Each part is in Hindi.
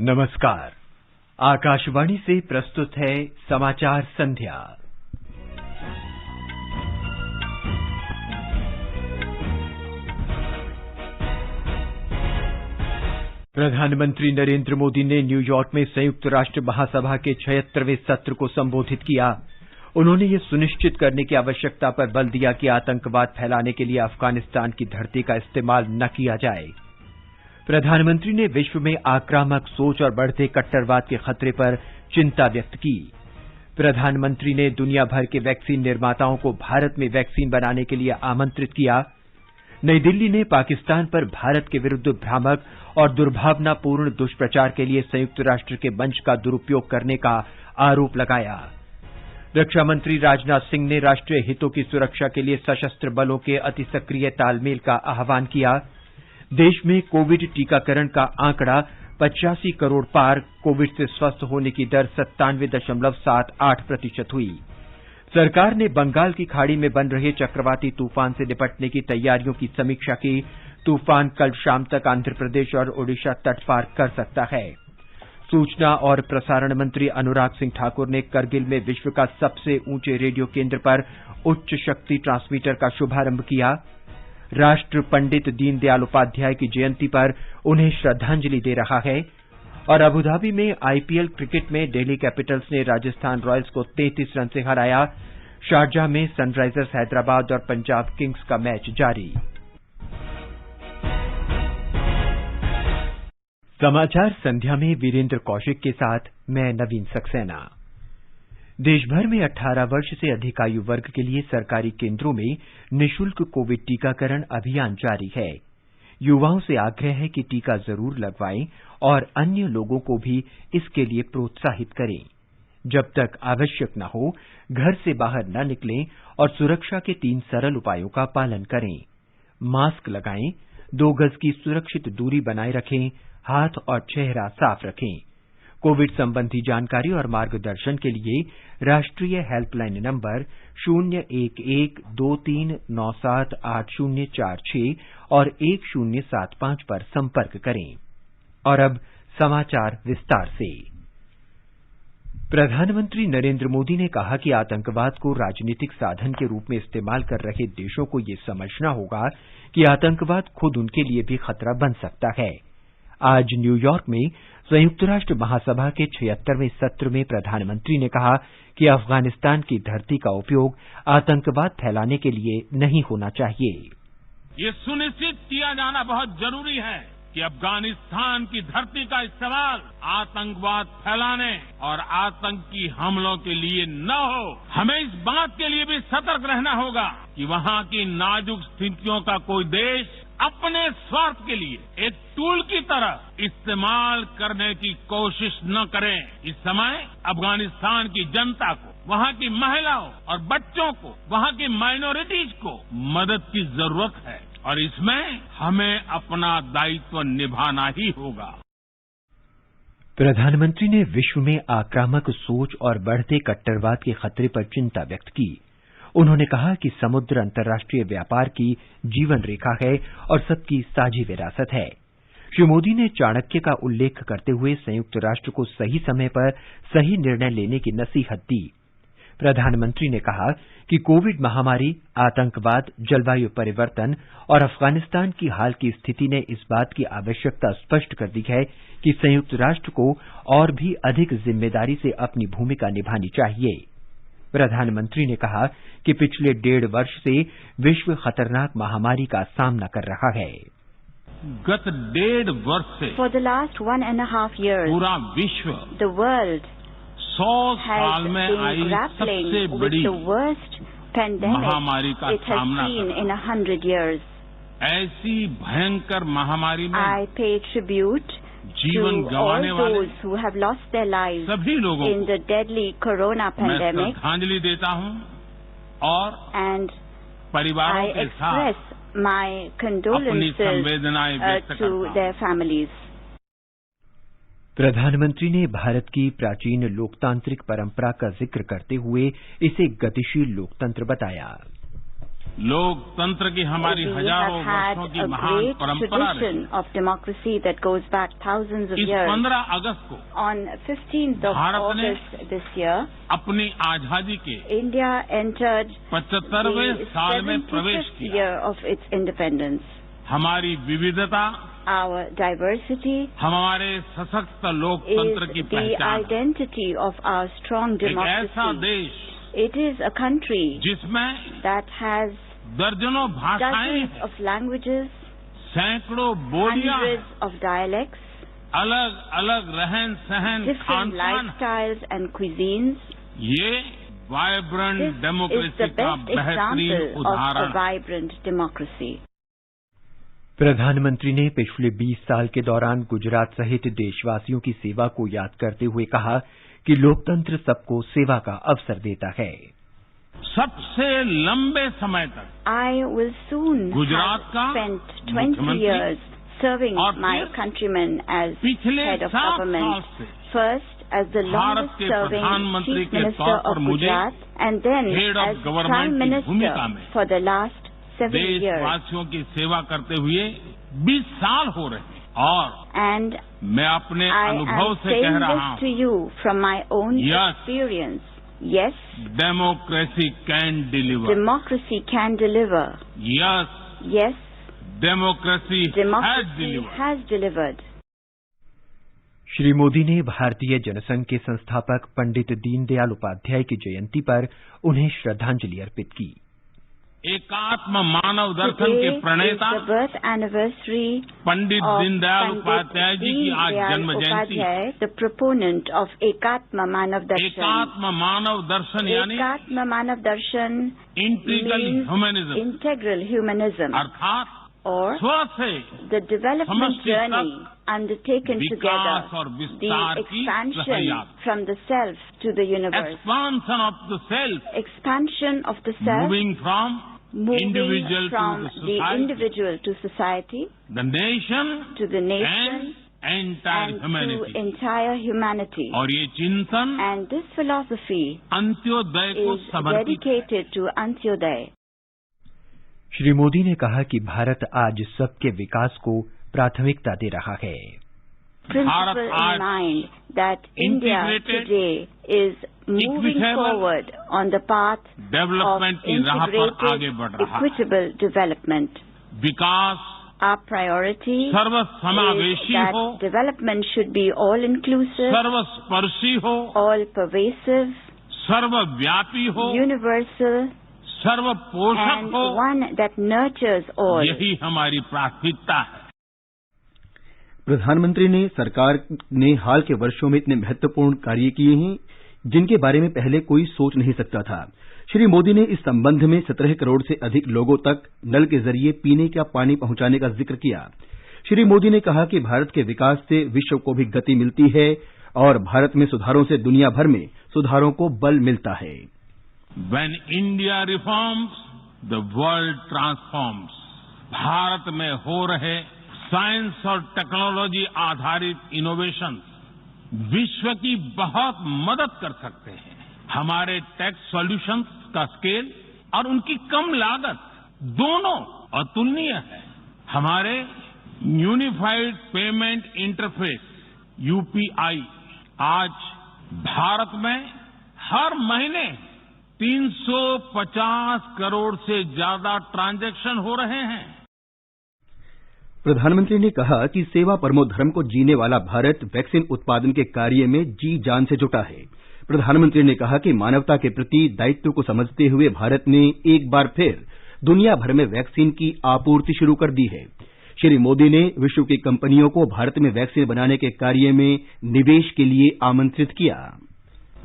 नमस्कार। आकाशवाणी से प्रस्तुत है समाचार संध्या। प्रधानमंत्री नरेंद्र मोदी ने न्यूयॉर्क में संयुक्त राष्ट्र महासभा के 76वें सत्र को संबोधित किया। उन्होंने ये सुनिश्चित करने की आवश्यकता पर बल दिया कि आतंकवाद फैलाने के लिए अफगानिस्तान की धरती का इस्तेमाल न किया जाए। प्रधानमंत्री ने विश्व में आक्रामक सोच और बढ़ते कट्टरवाद के खतरे पर चिंता व्यक्त की। प्रधानमंत्री ने दुनिया भर के वैक्सीन निर्माताओं को भारत में वैक्सीन बनाने के लिए आमंत्रित किया। नई दिल्ली ने पाकिस्तान पर भारत के विरुद्ध भ्रामक और दुर्भावनापूर्ण दुष्प्रचार के लिए संयुक्त राष्ट्र के मंच का दुरुपयोग करने का आरोप लगाया। रक्षा मंत्री राजनाथ सिंह ने राष्ट्रीय हितों की सुरक्षा के लिए सशस्त्र बलों के अतिसक्रिय तालमेल का आह्वान किया। देश में कोविड टीकाकरण का आंकड़ा 85 करोड़ पार, कोविड से स्वस्थ होने की दर 97.78% हुई। सरकार ने बंगाल की खाड़ी में बन रहे चक्रवाती तूफान से निपटने की तैयारियों की समीक्षा की। तूफान कल शाम तक आंध्र प्रदेश और ओडिशा तट पार कर सकता है। सूचना और प्रसारण मंत्री अनुराग सिंह ठाकुर ने करगिल में विश्व का सबसे ऊंचे रेडियो केंद्र पर उच्च शक्ति ट्रांसमीटर का शुभारंभ किया। राष्ट्र पंडित दीनदयाल उपाध्याय की जयंती पर उन्हें श्रद्धांजलि दे रहा है। और अबुधाबी में आईपीएल क्रिकेट में दिल्ली कैपिटल्स ने राजस्थान रॉयल्स को 33 रन से हराया। शारजाह में सनराइजर्स हैदराबाद और पंजाब किंग्स का मैच जारी। समाचार संध्या में वीरेंद्र कौशिक के साथ मैं नवीन सक्सेना। देश भर में 18 वर्ष से अधिक आयु वर्ग के लिए सरकारी केंद्रों में निःशुल्क कोविड टीकाकरण अभियान जारी है। युवाओं से आग्रह है कि टीका जरूर लगवाएं और अन्य लोगों को भी इसके लिए प्रोत्साहित करें। जब तक आवश्यक न हो, घर से बाहर न निकलें और सुरक्षा के 3 सरल उपायों का पालन करें। मास्क लगाएं, 2 गज की सुरक्षित दूरी बनाए रखें, हाथ और चेहरा साफ रखें। कोविड संबंधी जानकारी और मार्गदर्शन के लिए राष्ट्रीय हेल्पलाइन नंबर 01123978046 और 1075 पर संपर्क करें। और अब समाचार विस्तार से। प्रधानमंत्री नरेंद्र मोदी ने कहा कि आतंकवाद को राजनीतिक साधन के रूप में इस्तेमाल कर रहे देशों को ये समझना होगा कि आतंकवाद खुद उनके लिए भी खतरा बन सकता है। आज न्यूयॉर्क में संयुक्त राष्ट्र महासभा के 76वें सत्र में प्रधानमंत्री ने कहा कि अफगानिस्तान की धरती का उपयोग आतंकवाद फैलाने के लिए नहीं होना चाहिए। ये सुनिश्चित किया जाना बहुत जरूरी है कि अफगानिस्तान की धरती का इस्तेमाल आतंकवाद फैलाने और आतंकी हमलों के लिए न हो। हमें इस बात के लिए भी सतर्क रहना होगा कि वहां की नाजुक स्थितियों का कोई देश अपने स्वार्थ के लिए एक टूल की तरह इस्तेमाल करने की कोशिश न करें। इस समय अफगानिस्तान की जनता को, वहां की महिलाओं और बच्चों को, वहां की माइनॉरिटीज को मदद की जरूरत है और इसमें हमें अपना दायित्व निभाना ही होगा। प्रधानमंत्री ने विश्व में आक्रामक सोच और बढ़ते कट्टरवाद के खतरे पर चिंता व्यक्त की। उन्होंने कहा कि समुद्र अंतर्राष्ट्रीय व्यापार की जीवन रेखा है और सबकी साझी विरासत है। श्री मोदी ने चाणक्य का उल्लेख करते हुए संयुक्त राष्ट्र को सही समय पर सही निर्णय लेने की नसीहत दी। प्रधानमंत्री ने कहा कि कोविड महामारी, आतंकवाद, जलवायु परिवर्तन और अफगानिस्तान की हाल की स्थिति ने इस बात की आवश्यकता स्पष्ट कर दी है कि संयुक्त राष्ट्र को और भी अधिक जिम्मेदारी से अपनी भूमिका निभानी चाहिए। प्रधानमंत्री ने कहा कि पिछले 1.5 वर्ष से विश्व खतरनाक महामारी का सामना कर रहा है। गत 1.5 वर्ष से For the last 1.5 years, पूरा विश्व the world 100 साल में आई सबसे बड़ी महामारी का सामना कर रहा है। in 100 years. ऐसी भयंकर महामारी में I pay tribute जीवन to गंवाने all वाले those who have lost their lives सभी लोगों in the deadly corona को मैं pandemic, श्रद्धांजलि देता हूं और and परिवारों I के साथ express my अपनी condolences संवेदनाएं व्यक्त करता to हूं। their families. प्रधानमंत्री ने भारत की प्राचीन लोकतांत्रिक परंपरा का जिक्र करते हुए इसे गतिशील लोकतंत्र बताया। लोकतंत्र की हमारी We हजारों have had वर्षों की a महान great परंपरा रही। tradition of democracy that goes back thousands of इस years. 15 अगस्त को On 15th of भारत ने August this year, अपनी आजादी के India entered 75वें the साल में प्रवेश 75th किया। year of its independence. हमारी विविधता Our diversity हमारे सशक्त is लोकतंत्र की the पहचान है। identity of our strong एक ऐसा democracy. देश It is a country जिसमें that has दर्जनों भाषाएं dozens हैं, of languages, सैकड़ों बोलियां हैं, hundreds of dialects, अलग अलग रहन सहन different खान-पान। lifestyles and cuisines. ये vibrant This is democracy the का best बेहतरीन example of a उदाहरण। vibrant democracy. प्रधानमंत्री ने पिछले 20 साल के दौरान गुजरात सहित देशवासियों की सेवा को याद करते हुए कहा कि लोकतंत्र सबको सेवा का अवसर देता है। सबसे लंबे समय तक I will soon Gujarat have का spent 20 मुख्यमंत्री years serving और my फिर countrymen as पिछले head of 7 साल government. से First, as the Bharat longest के serving प्रधानमंत्री Chief के Minister तौर of पर मुझे Gujarat, and then head of as government Prime की भूमिका Minister में for the last 7 years. देशवासियों की सेवा करते हुए 20 साल हो रहे हैं और And मैं अपने I अनुभव am से saying कह रहा this to हूं, you from my own Yes. experience. Yes, democracy can deliver. democracy can deliver. Yes, Yes, democracy has democracy deliver. has delivered. Shri Modi ने भारतीय जनसंघ के संस्थापक पंडित दीनदयाल उपाध्याय की जयंती पर उन्हें श्रद्धांजलि अर्पित की। एकात्म मानव दर्शन Today के is प्रणेता the birth anniversary Pandit of Deendayal Pandit Upadhyay ji की आज Deen जन्म Dayal जयंती है। Upadhyay, the proponent of Ekatma Manav Darshan. एकात्म मानव दर्शन यानी Ekatma Manav Darshan integral means humanism integral humanism, अर्थात or स्व से the development समष्टि journey undertaken विकास together, और the विस्तार की expansion सहयात्रा। from the self to the universe, expansion of the self, expansion of the self, moving from moving individual from to the society, individual to society, the nation to the nation, and entire and to humanity। entire humanity. और ये चिंतन And this philosophy अंत्योदय को is समर्पित है। dedicated to Antyodaya. Shri Modi ने कहा कि भारत आज सबके विकास को प्राथमिकता दे रहा है। भारत Principle in आज mind that India integrated, today is moving equitable forward on the path of development की राह पर आगे integrated, बढ़ रहा है। equitable development. Vikas Our priority is सर्वसमावेशी that हो, development should be all inclusive, सर्वस्पर्शी हो, all pervasive, सर्वव्यापी हो, universal, सर्वपोषक and हो। one that nurtures all. यही हमारी प्राथमिकता है। प्रधानमंत्री ने सरकार ने हाल के वर्षों में इतने महत्वपूर्ण कार्य किए हैं जिनके बारे में पहले कोई सोच नहीं सकता था। श्री मोदी ने इस संबंध में 17 करोड़ से अधिक लोगों तक नल के जरिए पीने का पानी पहुंचाने का जिक्र किया। श्री मोदी ने कहा कि भारत के विकास से विश्व को भी गति मिलती है और भारत में सुधारों से दुनिया भर में सुधारों को बल मिलता है। When India reforms, the world transforms। Bharat में हो रहे साइंस और टेक्नोलॉजी आधारित इनोवेशन विश्व की बहुत मदद कर सकते हैं। हमारे टेक सॉल्यूशंस का स्केल और उनकी कम लागत दोनों अतुलनीय है। हमारे यूनिफाइड पेमेंट इंटरफेस यूपीआई आज भारत में हर महीने 350 करोड़ से ज्यादा ट्रांजैक्शन हो रहे हैं। प्रधानमंत्री ने कहा कि सेवा परमो धर्म को जीने वाला भारत वैक्सीन उत्पादन के कार्य में जी जान से जुटा है। प्रधानमंत्री ने कहा कि मानवता के प्रति दायित्व को समझते हुए भारत ने एक बार फिर दुनिया भर में वैक्सीन की आपूर्ति शुरू कर दी है। श्री मोदी ने विश्व की कंपनियों को भारत में वैक्सीन बनाने के कार्य में निवेश के लिए आमंत्रित किया।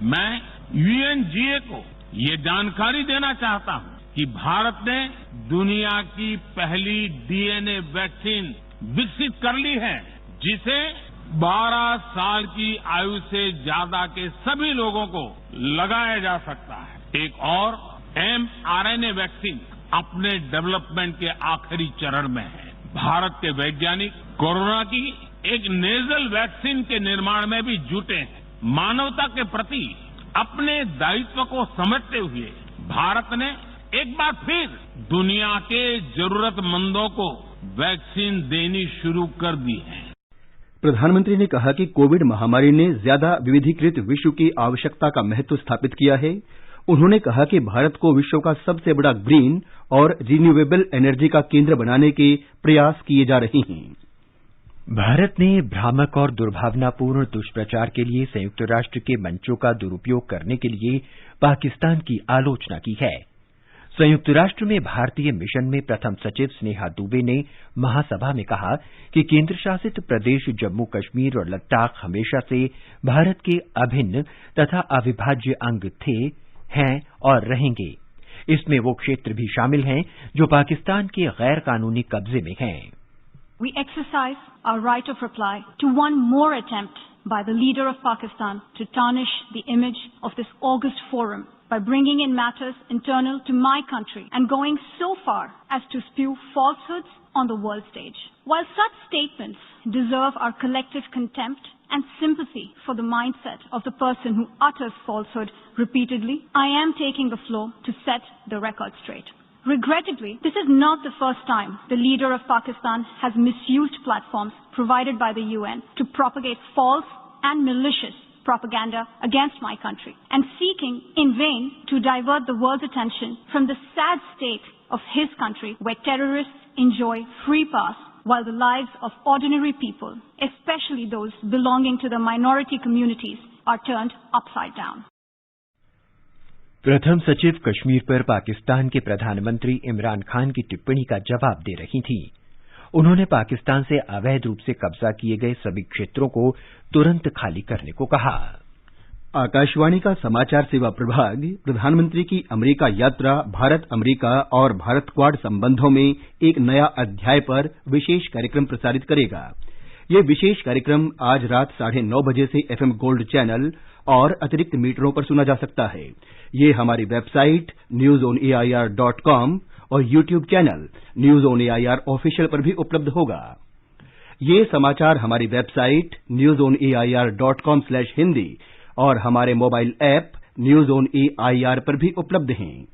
मैं यूएनजीए को ये जानकारी देना चाहता हूं कि भारत ने दुनिया की पहली डीएनए वैक्सीन विकसित कर ली है जिसे 12 साल की आयु से ज्यादा के सभी लोगों को लगाया जा सकता है। एक और एमआरएनए वैक्सीन अपने डेवलपमेंट के आखिरी चरण में है। भारत के वैज्ञानिक कोरोना की एक नेजल वैक्सीन के निर्माण में भी जुटे हैं। मानवता के प्रति अपने दायित्व को समझते हुए भारत ने एक बार फिर दुनिया के जरूरतमंदों को वैक्सीन देनी शुरू कर दी है। प्रधानमंत्री ने कहा कि कोविड महामारी ने ज्यादा विविधीकृत विश्व की आवश्यकता का महत्व स्थापित किया है। उन्होंने कहा कि भारत को विश्व का सबसे बड़ा ग्रीन और रिन्यूएबल एनर्जी का केंद्र बनाने के प्रयास किए जा रहे हैं। भारत ने भ्रामक और दुर्भावनापूर्ण दुष्प्रचार के लिए संयुक्त राष्ट्र के मंचों का दुरुपयोग करने के लिए पाकिस्तान की आलोचना की है। संयुक्त राष्ट्र में भारतीय मिशन में प्रथम सचिव स्नेहा दुबे ने महासभा में कहा कि केंद्र शासित प्रदेश जम्मू कश्मीर और लद्दाख हमेशा से भारत के अभिन्न तथा अविभाज्य अंग थे, हैं और रहेंगे। इसमें वो क्षेत्र भी शामिल हैं जो पाकिस्तान के गैर कानूनी कब्जे में हैं। We exercise our right of reply to one more attempt by the leader of Pakistan to tarnish the image of this august forum by bringing in matters internal to my country and going so far as to spew falsehoods on the world stage. While such statements deserve our collective contempt and sympathy for the mindset of the person who utters falsehood repeatedly, I am taking the floor to set the record straight. Regrettably, this is not the first time the leader of Pakistan has misused platforms provided by the UN to propagate false and malicious propaganda against my country and seeking in vain to divert the world's attention from the sad state of his country where terrorists enjoy free pass while the lives of ordinary people, especially those belonging to the minority communities, are turned upside down. प्रथम सचिव कश्मीर पर पाकिस्तान के प्रधानमंत्री इमरान खान की टिप्पणी का जवाब दे रही थीं। उन्होंने पाकिस्तान से अवैध रूप से कब्जा किए गए सभी क्षेत्रों को तुरंत खाली करने को कहा। आकाशवाणी का समाचार सेवा प्रभाग प्रधानमंत्री की अमेरिका यात्रा, भारत अमेरिका और भारत क्वाड संबंधों में एक नया अध्याय पर विशेष कार्यक्रम प्रसारित करेगा। ये विशेष कार्यक्रम आज रात 9:30 बजे से एफएम गोल्ड चैनल और अतिरिक्त मीटरों पर सुना जा सकता है। ये हमारी वेबसाइट newsonair.com और YouTube channel news on AIR official पर भी उपलब्ध होगा। ये समाचार हमारी वेबसाइट newsonair.com/hindi और हमारे mobile app news on AIR पर भी उपलब्ध हैं।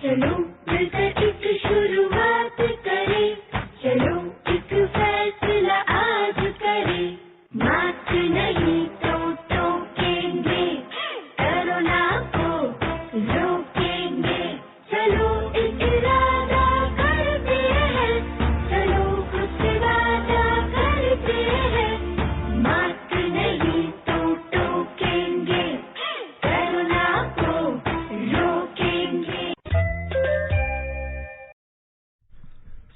चलो मिलकर एक शुरुआत करें, चलो एक फैसला आज करें, मास्क नहीं तो टोकेंगे, कोरोना को रोकेंगे, चलो एक इरादा करते हैं, चलो कुछ वादा करते हैं, मास्क नहीं तो टोकेंगे, कोरोना को रोकेंगे।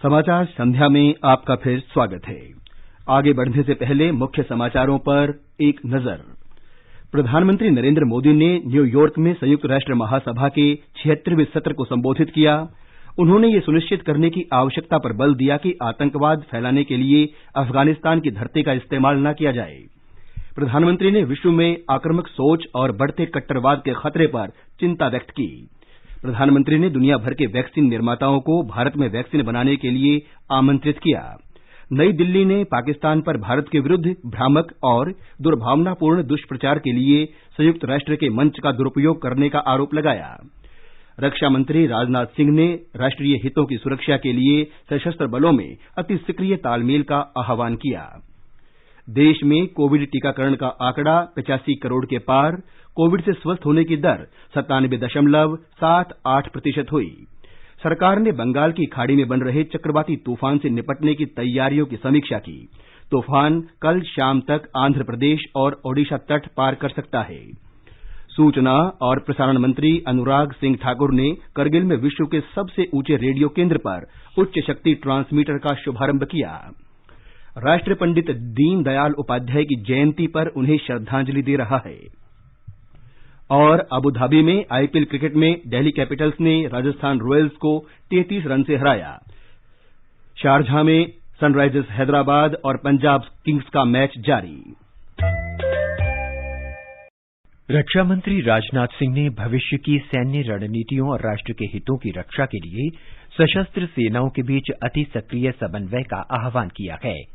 समाचार संध्या में आपका फिर स्वागत है। आगे बढ़ने से पहले मुख्य समाचारों पर एक नजर। प्रधानमंत्री नरेंद्र मोदी ने न्यूयॉर्क में संयुक्त राष्ट्र महासभा के 76वें सत्र को संबोधित किया। उन्होंने ये सुनिश्चित करने की आवश्यकता पर बल दिया कि आतंकवाद फैलाने के लिए अफगानिस्तान की धरती का इस्तेमाल न किया जाए। प्रधानमंत्री ने विश्व में आक्रामक सोच और बढ़ते कट्टरवाद के खतरे पर चिंता व्यक्त की। प्रधानमंत्री ने दुनिया भर के वैक्सीन निर्माताओं को भारत में वैक्सीन बनाने के लिए आमंत्रित किया। नई दिल्ली ने पाकिस्तान पर भारत के विरुद्ध भ्रामक और दुर्भावनापूर्ण दुष्प्रचार के लिए संयुक्त राष्ट्र के मंच का दुरुपयोग करने का आरोप लगाया। रक्षा मंत्री राजनाथ सिंह ने राष्ट्रीय हितों की सुरक्षा के लिए सशस्त्र बलों में अति सक्रिय तालमेल का आह्वान किया। देश में कोविड टीकाकरण का आंकड़ा 85 करोड़ के पार, कोविड से स्वस्थ होने की दर 97.78% हुई। सरकार ने बंगाल की खाड़ी में बन रहे चक्रवाती तूफान से निपटने की तैयारियों की समीक्षा की। तूफान कल शाम तक आंध्र प्रदेश और ओडिशा तट पार कर सकता है। सूचना और प्रसारण मंत्री अनुराग सिंह ठाकुर ने करगिल में विश्व के सबसे ऊंचे रेडियो केंद्र पर उच्च शक्ति ट्रांसमीटर का शुभारंभ किया। राष्ट्र पंडित दीनदयाल उपाध्याय की जयंती पर उन्हें श्रद्धांजलि दे रहा है। और अबुधाबी में आईपीएल क्रिकेट में दिल्ली कैपिटल्स ने राजस्थान रॉयल्स को 33 रन से हराया। शारजाह में सनराइजर्स हैदराबाद और पंजाब किंग्स का मैच जारी। रक्षा मंत्री राजनाथ सिंह ने भविष्य की सैन्य रणनीतियों और राष्ट्र के हितों की रक्षा के लिए सशस्त्र सेनाओं के बीच अति सक्रिय समन्वय का आह्वान किया है।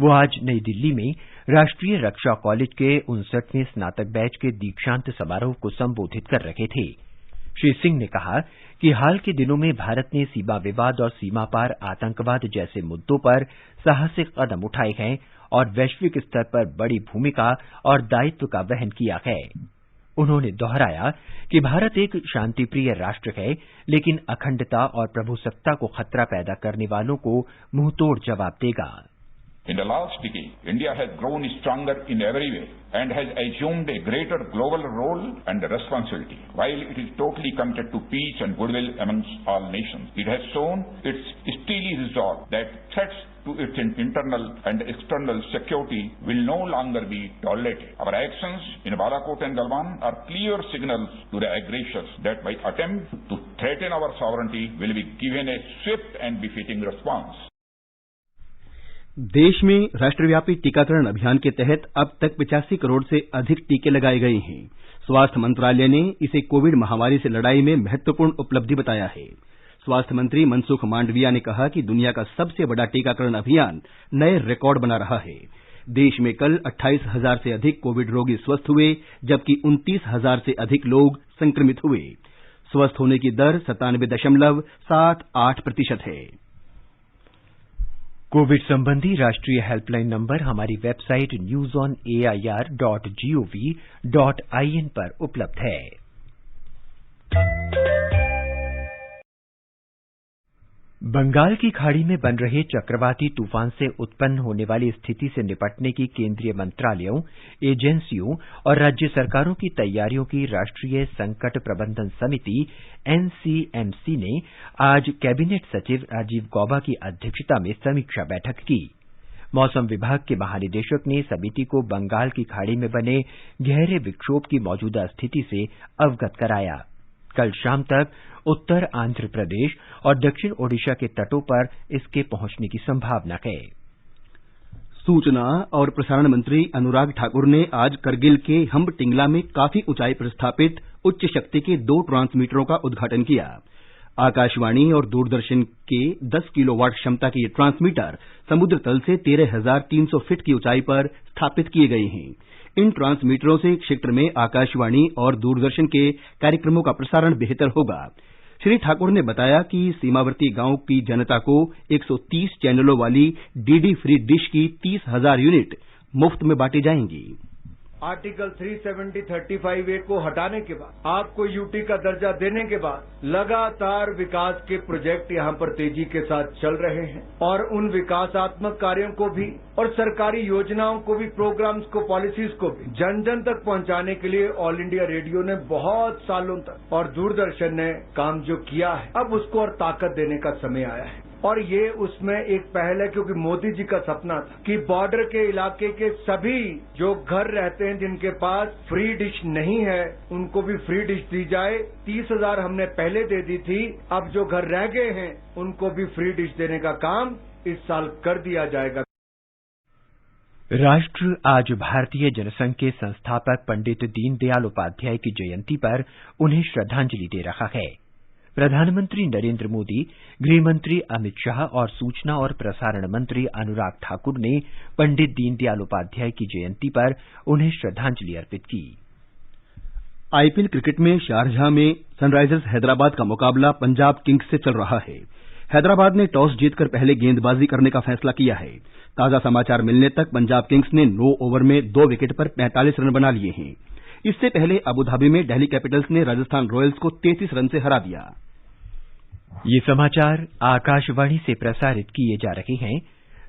वो आज नई दिल्ली में राष्ट्रीय रक्षा कॉलेज के 59वें स्नातक बैच के दीक्षांत समारोह को संबोधित कर रहे थे। श्री सिंह ने कहा कि हाल के दिनों में भारत ने सीमा विवाद और सीमा पार आतंकवाद जैसे मुद्दों पर साहसिक कदम उठाए हैं और वैश्विक स्तर पर बड़ी भूमिका और दायित्व का वहन किया है। उन्होंने दोहराया कि भारत एक शांतिप्रिय राष्ट्र है, लेकिन अखंडता और प्रभुसत्ता को खतरा पैदा करने वालों को मुंहतोड़ जवाब देगा। In the last decade, India has grown stronger in every way and has assumed a greater global role and responsibility. While it is totally committed to peace and goodwill amongst all nations, it has shown its steely resolve that threats to its internal and external security will no longer be tolerated. Our actions in Balakot and Galwan are clear signals to the aggressors that by attempt to threaten our sovereignty will be given a swift and befitting response. देश में राष्ट्रव्यापी टीकाकरण अभियान के तहत अब तक 85 करोड़ से अधिक टीके लगाए गए हैं। स्वास्थ्य मंत्रालय ने इसे कोविड महामारी से लड़ाई में महत्वपूर्ण उपलब्धि बताया है। स्वास्थ्य मंत्री मनसुख मांडविया ने कहा कि दुनिया का सबसे बड़ा टीकाकरण अभियान नए रिकॉर्ड बना रहा है। देश में कल 28,000 से अधिक कोविड रोगी स्वस्थ हुए, जबकि 29,000 से अधिक लोग संक्रमित हुए। स्वस्थ होने की दर 97.78% है। कोविड संबंधी राष्ट्रीय हेल्पलाइन नंबर हमारी वेबसाइट newsonair.gov.in पर उपलब्ध है। बंगाल की खाड़ी में बन रहे चक्रवाती तूफान से उत्पन्न होने वाली स्थिति से निपटने की केंद्रीय मंत्रालयों, एजेंसियों और राज्य सरकारों की तैयारियों की राष्ट्रीय संकट प्रबंधन समिति एनसीएमसी ने आज कैबिनेट सचिव राजीव गौबा की अध्यक्षता में समीक्षा बैठक की। मौसम विभाग के महानिदेशक ने समिति को बंगाल की खाड़ी में बने गहरे विक्षोभ की मौजूदा स्थिति से अवगत कराया। कल शाम तक उत्तर आंध्र प्रदेश और दक्षिण ओडिशा के तटों पर इसके पहुंचने की संभावना है। सूचना और प्रसारण मंत्री अनुराग ठाकुर ने आज करगिल के हम्बटिंगला में काफी ऊंचाई पर स्थापित उच्च शक्ति के 2 ट्रांसमीटरों का उद्घाटन किया। आकाशवाणी और दूरदर्शन के 10 किलोवाट क्षमता के ये ट्रांसमीटर समुद्र तल से 13,300 फीट की ऊंचाई पर स्थापित किए गए हैं। इन ट्रांसमीटरों से क्षेत्र में आकाशवाणी और दूरदर्शन के कार्यक्रमों का प्रसारण बेहतर होगा। श्री ठाकुर ने बताया कि सीमावर्ती गांवों की जनता को 130 चैनलों वाली डीडी फ्री डिश की 30,000 यूनिट मुफ्त में बांटी जाएंगी। आर्टिकल 370-35A को हटाने के बाद, आपको यूटी का दर्जा देने के बाद लगातार विकास के प्रोजेक्ट यहाँ पर तेजी के साथ चल रहे हैं और उन विकासात्मक कार्यों को भी और सरकारी योजनाओं को भी, प्रोग्राम्स को, पॉलिसीज को भी जन जन तक पहुंचाने के लिए ऑल इंडिया रेडियो ने बहुत सालों तक और दूरदर्शन ने काम जो किया है, अब उसको और ताकत देने का समय आया है। और ये उसमें एक पहल है, क्योंकि मोदी जी का सपना था कि बॉर्डर के इलाके के सभी जो घर रहते हैं जिनके पास फ्री डिश नहीं है, उनको भी फ्री डिश दी जाए। 30,000 हमने पहले दे दी थी, अब जो घर रह गए हैं उनको भी फ्री डिश देने का काम इस साल कर दिया जाएगा। राष्ट्र आज भारतीय जनसंघ के संस्थापक पंडित दीनदयाल उपाध्याय की जयंती पर उन्हें श्रद्धांजलि दे रहा है। प्रधानमंत्री नरेंद्र मोदी, गृहमंत्री अमित शाह और सूचना और प्रसारण मंत्री अनुराग ठाकुर ने पंडित दीनदयाल उपाध्याय की जयंती पर उन्हें श्रद्धांजलि अर्पित की। आईपीएल क्रिकेट में शारजाह में सनराइजर्स हैदराबाद का मुकाबला पंजाब किंग्स से चल रहा है। हैदराबाद ने टॉस जीतकर पहले गेंदबाजी करने का फैसला किया है। ताजा समाचार मिलने तक पंजाब किंग्स ने 9 ओवर में 2 विकेट पर 45 रन बना लिए हैं। इससे पहले अबुधाबी में दिल्ली कैपिटल्स ने राजस्थान रॉयल्स को 33 रन से हरा दिया। ये समाचार आकाशवाणी से प्रसारित किए जा रहे हैं।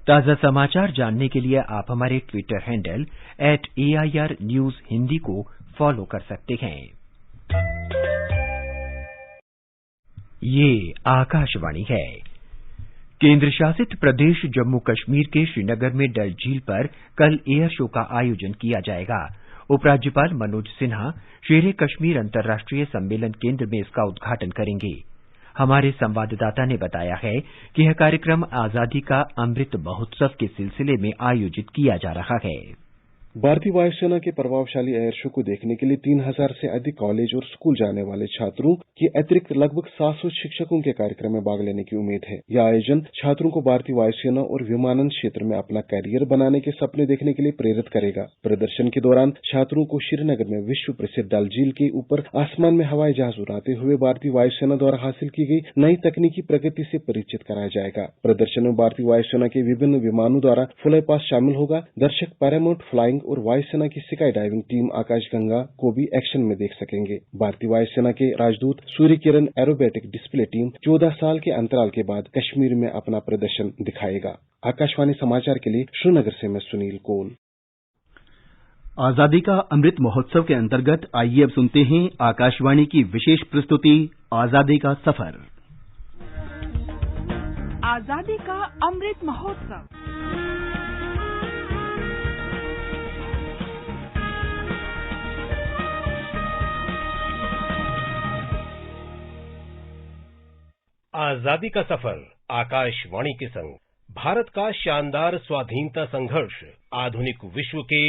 ताजा समाचार जानने के लिए आप हमारे Twitter handle @AIR News Hindi को फॉलो कर सकते हैं। ये आकाशवाणी है। केंद्र शासित प्रदेश जम्मू कश्मीर के श्रीनगर में डल झील पर कल एयर शो का आयोजन किया जाएगा। उपराज्यपाल मनोज सिन्हा शेरे कश्मीर अंतर्राष्ट्रीय सम्मेलन केंद्र में इसका उद्घाटन करेंगे। हमारे संवाददाता ने बताया है कि यह कार्यक्रम आजादी का अमृत महोत्सव के सिलसिले में आयोजित किया जा रहा है। भारतीय वायुसेना के प्रभावशाली एयर शो को देखने के लिए 3000 से अधिक कॉलेज और स्कूल जाने वाले छात्रों के अतिरिक्त लगभग 700 शिक्षकों के कार्यक्रम में भाग लेने की उम्मीद है। यह आयोजन छात्रों को भारतीय वायुसेना और विमानन क्षेत्र में अपना करियर बनाने के सपने देखने के लिए प्रेरित करेगा। प्रदर्शन के दौरान छात्रों को श्रीनगर में विश्व प्रसिद्ध डल झील के ऊपर आसमान में हवाई जहाज उड़ाते हुए भारतीय वायुसेना द्वारा हासिल की गई नई तकनीकी प्रगति से परिचित कराया जाएगा। प्रदर्शन में भारतीय वायुसेना के विभिन्न विमानों द्वारा फ्लाई पास्ट शामिल होगा। दर्शक पैरामाउंट फ्लाइंग और वायुसेना की स्काई डाइविंग टीम आकाशगंगा को भी एक्शन में देख सकेंगे। भारतीय वायुसेना के राजदूत Surya Kiran aerobatic display team 14 साल के अंतराल के बाद कश्मीर में अपना प्रदर्शन दिखाएगा। आकाशवाणी समाचार के लिए श्रीनगर से मैं सुनील कोल। आजादी का अमृत महोत्सव के अंतर्गत आइए अब सुनते हैं आकाशवाणी की विशेष प्रस्तुति आजादी का सफर। आजादी का अमृत महोत्सव। आजादी का सफर आकाशवाणी के संग भारत का शानदार स्वाधीनता संघर्ष आधुनिक विश्व के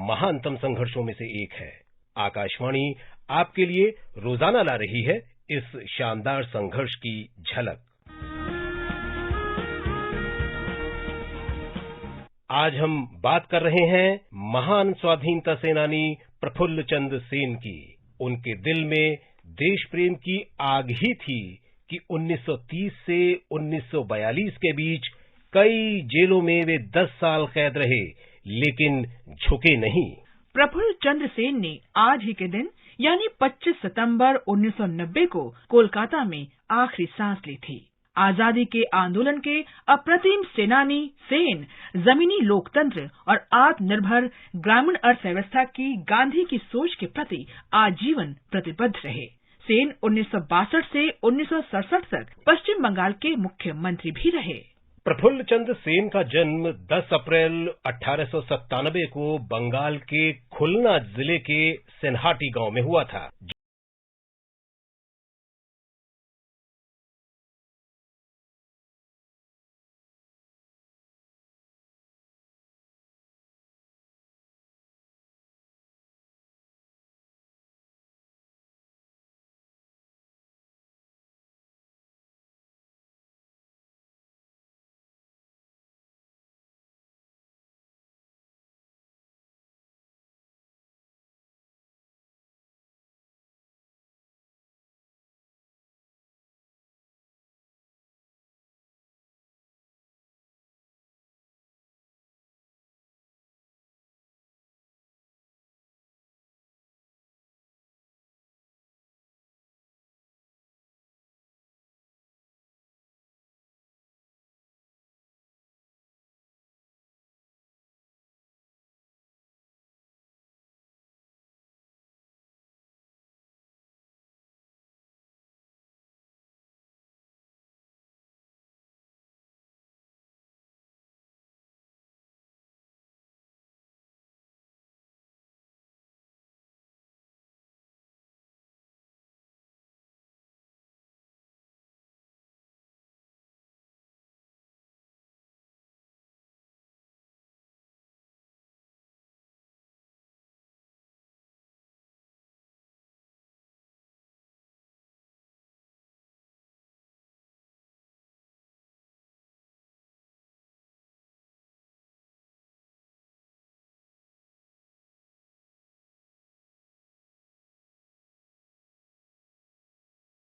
महानतम संघर्षों में से एक है। आकाशवाणी आपके लिए रोजाना ला रही है इस शानदार संघर्ष की झलक। आज हम बात कर रहे हैं महान स्वाधीनता सेनानी प्रफुल्ल चंद्र सेन की। उनके दिल में देश प्रेम की आग ही थी कि 1930 से 1942 के बीच कई जेलों में वे 10 साल कैद रहे, लेकिन झुके नहीं। प्रफुल्ल चंद्र सेन ने आज ही के दिन यानी 25 सितंबर 1990 को कोलकाता में आखिरी सांस ली थी। आजादी के आंदोलन के अप्रतिम सेनानी सेन जमीनी लोकतंत्र और आत्मनिर्भर ग्रामीण अर्थव्यवस्था की गांधी की सोच के प्रति आजीवन प्रतिबद्ध रहे। सेन 1962 से 1967 तक पश्चिम बंगाल के मुख्यमंत्री भी रहे। प्रफुल्ल चंद्र सेन का जन्म 10 अप्रैल 1897 को बंगाल के खुलना जिले के सेन्हाटी गांव में हुआ था।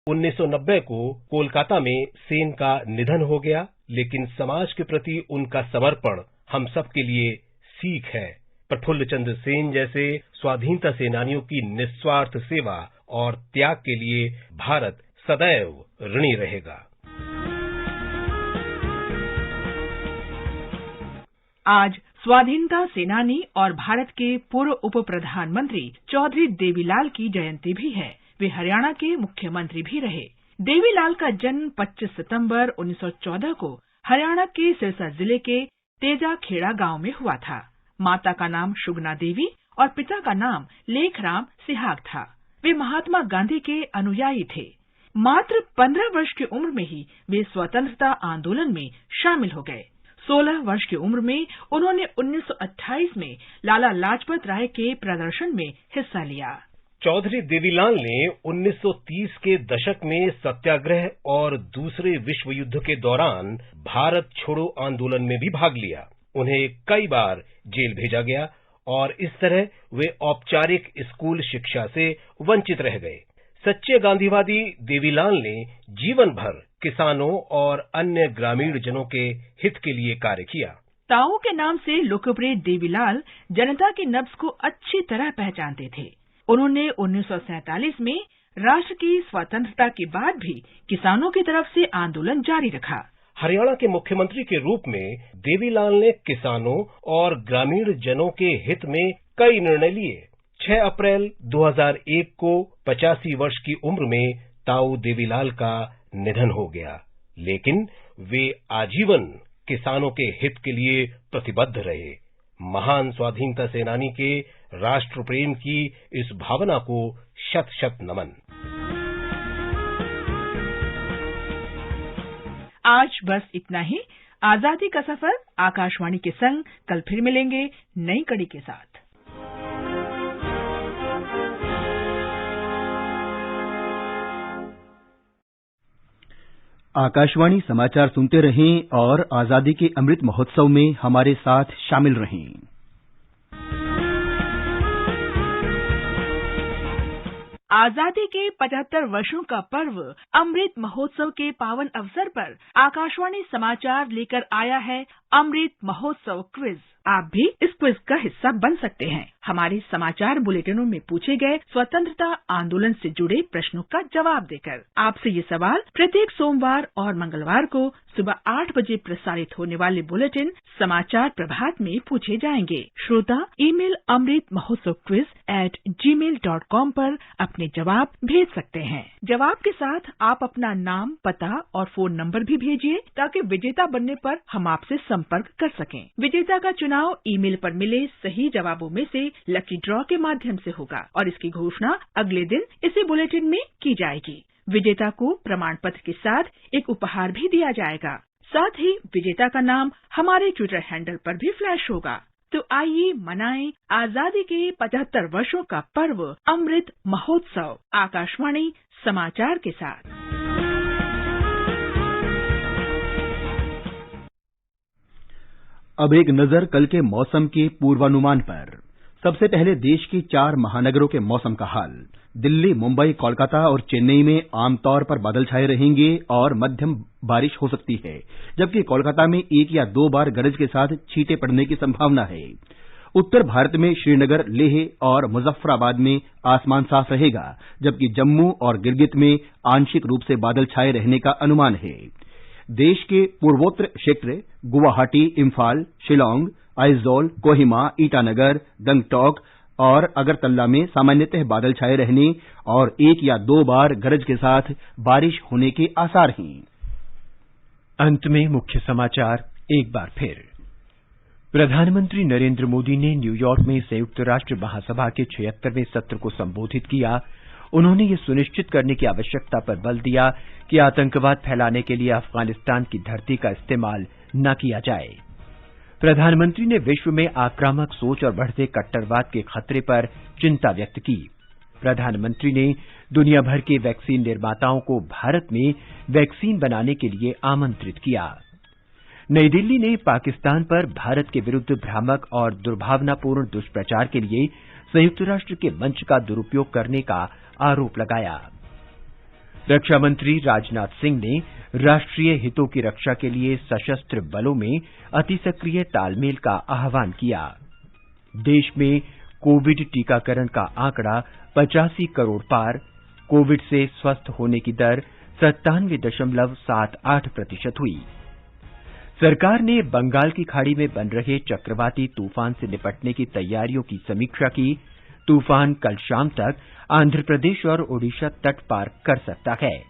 उन्नीस 1990 को कोलकाता में सेन का निधन हो गया, लेकिन समाज के प्रति उनका समर्पण हम सब के लिए सीख है। प्रफुल्ल चंद्र सेन जैसे स्वाधीनता सेनानियों की निस्वार्थ सेवा और त्याग के लिए भारत सदैव ऋणी रहेगा। आज स्वाधीनता सेनानी और भारत के पूर्व उप प्रधानमंत्री चौधरी देवीलाल की जयंती भी है। वे हरियाणा के मुख्यमंत्री भी रहे। देवीलाल का जन्म 25 सितंबर 1914 को हरियाणा के सिरसा जिले के तेजाखेड़ा गांव में हुआ था। माता का नाम शुगना देवी और पिता का नाम लेखराम सिहाग था। वे महात्मा गांधी के अनुयायी थे। मात्र 15 वर्ष की उम्र में ही वे स्वतंत्रता आंदोलन में शामिल हो गए। 16 वर्ष की उम्र में उन्होंने 1928 में लाला लाजपत राय के प्रदर्शन में हिस्सा लिया। चौधरी देवीलाल ने 1930 के दशक में सत्याग्रह और दूसरे विश्व युद्ध के दौरान भारत छोड़ो आंदोलन में भी भाग लिया। उन्हें कई बार जेल भेजा गया और इस तरह वे औपचारिक स्कूल शिक्षा से वंचित रह गए। सच्चे गांधीवादी देवीलाल ने जीवन भर किसानों और अन्य ग्रामीण जनों के हित के लिए कार्य किया। ताऊ के नाम से लोकप्रिय देवीलाल जनता की नब्ज को अच्छी तरह पहचानते थे। उन्होंने 1947 में राष्ट्र की स्वतंत्रता के बाद भी किसानों की तरफ से आंदोलन जारी रखा। हरियाणा के मुख्यमंत्री के रूप में देवीलाल ने किसानों और ग्रामीण जनों के हित में कई निर्णय लिए। 6 अप्रैल 2001 को 85 वर्ष की उम्र में ताऊ देवीलाल का निधन हो गया, लेकिन वे आजीवन किसानों के हित के लिए प्रतिबद्ध रहे। महान स्वाधीनता सेनानी के राष्ट्र प्रेम की इस भावना को शत शत नमन। आज बस इतना ही। आजादी का सफर आकाशवाणी के संग कल फिर मिलेंगे नई कड़ी के साथ। आकाशवाणी समाचार सुनते रहें और आजादी के अमृत महोत्सव में हमारे साथ शामिल रहें। आजादी के 75 वर्षों का पर्व अमृत महोत्सव के पावन अवसर पर आकाशवाणी समाचार लेकर आया है अमृत महोत्सव क्विज। आप भी इस क्विज का हिस्सा बन सकते हैं। हमारे समाचार बुलेटिनों में पूछे गए स्वतंत्रता आंदोलन से जुड़े प्रश्नों का जवाब देकर। आपसे ये सवाल प्रत्येक सोमवार और मंगलवार को सुबह 8 बजे प्रसारित होने वाले बुलेटिन समाचार प्रभात में पूछे जाएंगे। श्रोता ईमेल amritmahotsav@gmail.com पर अपने जवाब भेज सकते हैं। जवाब के साथ आप अपना नाम, पता और फोन नंबर भी भेजिए ताकि विजेता बनने पर हम आपसे संपर्क कर सकें। विजेता का चुनाव ईमेल पर मिले सही जवाबों में से लकी ड्रॉ के माध्यम से होगा और इसकी घोषणा अगले दिन इसी बुलेटिन में की जाएगी। विजेता को प्रमाण पत्र के साथ एक उपहार भी दिया जाएगा। साथ ही विजेता का नाम हमारे ट्विटर हैंडल पर भी फ्लैश होगा। तो आइए मनाएं आजादी के 75 वर्षों का पर्व अमृत महोत्सव आकाशवाणी समाचार के साथ। अब एक नजर कल के मौसम के पूर्वानुमान पर। सबसे पहले देश के 4 महानगरों के मौसम का हाल। दिल्ली, मुंबई, कोलकाता और चेन्नई में आमतौर पर बादल छाए रहेंगे और मध्यम बारिश हो सकती है, जबकि कोलकाता में 1 या 2 बार गरज के साथ छींटे पड़ने की संभावना है। उत्तर भारत में श्रीनगर, लेह और मुजफ्फराबाद में आसमान साफ रहेगा, जबकि जम्मू और गिलगित में आंशिक रूप से बादल छाए रहने का अनुमान है। देश के पूर्वोत्तर क्षेत्र गुवाहाटी, इम्फाल, शिलांग, आइजोल, कोहिमा, ईटानगर, गंगटोक और अगरतला में सामान्यतः बादल छाए रहने और 1 या 2 बार गरज के साथ बारिश होने के आसार हैं। अंत में मुख्य समाचार एक बार फिर। प्रधानमंत्री नरेंद्र मोदी ने न्यूयॉर्क में संयुक्त राष्ट्र महासभा के 76वें सत्र को संबोधित किया। उन्होंने ये सुनिश्चित करने की आवश्यकता पर बल दिया कि आतंकवाद फैलाने के लिए अफगानिस्तान की धरती का इस्तेमाल न किया जाए। प्रधानमंत्री ने विश्व में आक्रामक सोच और बढ़ते कट्टरवाद के खतरे पर चिंता व्यक्त की। प्रधानमंत्री ने दुनिया भर के वैक्सीन निर्माताओं को भारत में वैक्सीन बनाने के लिए आमंत्रित किया। नई दिल्ली ने पाकिस्तान पर भारत के विरुद्ध भ्रामक और दुर्भावनापूर्ण दुष्प्रचार के लिए संयुक्त राष्ट्र के मंच का दुरुपयोग करने का आरोप लगाया। रक्षा मंत्री राजनाथ सिंह ने राष्ट्रीय हितों की रक्षा के लिए सशस्त्र बलों में अतिसक्रिय तालमेल का आह्वान किया। देश में कोविड टीकाकरण का आंकड़ा 85 करोड़ पार। कोविड से स्वस्थ होने की दर 97.78% हुई। सरकार ने बंगाल की खाड़ी में बन रहे चक्रवाती तूफान से निपटने की तैयारियों की समीक्षा की। तूफान कल शाम तक आंध्र प्रदेश और ओडिशा तट पार कर सकता है।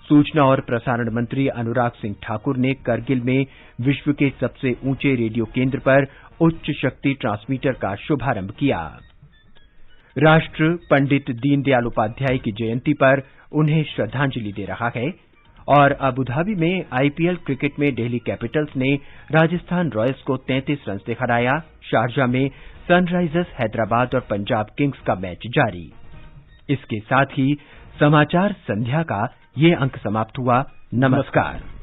सूचना और प्रसारण मंत्री अनुराग सिंह ठाकुर ने करगिल में विश्व के सबसे ऊंचे रेडियो केंद्र पर उच्च शक्ति ट्रांसमीटर का शुभारंभ किया। राष्ट्र पंडित दीनदयाल उपाध्याय की जयंती पर उन्हें श्रद्धांजलि दे रहा है और अबू धाबी में आईपीएल क्रिकेट में दिल्ली कैपिटल्स ने राजस्थान रॉयल्स को 33 रन से हराया। शारजाह में सनराइजर्स हैदराबाद और पंजाब किंग्स का मैच जारी। इसके साथ ही समाचार संध्या का ये अंक समाप्त हुआ। नमस्कार।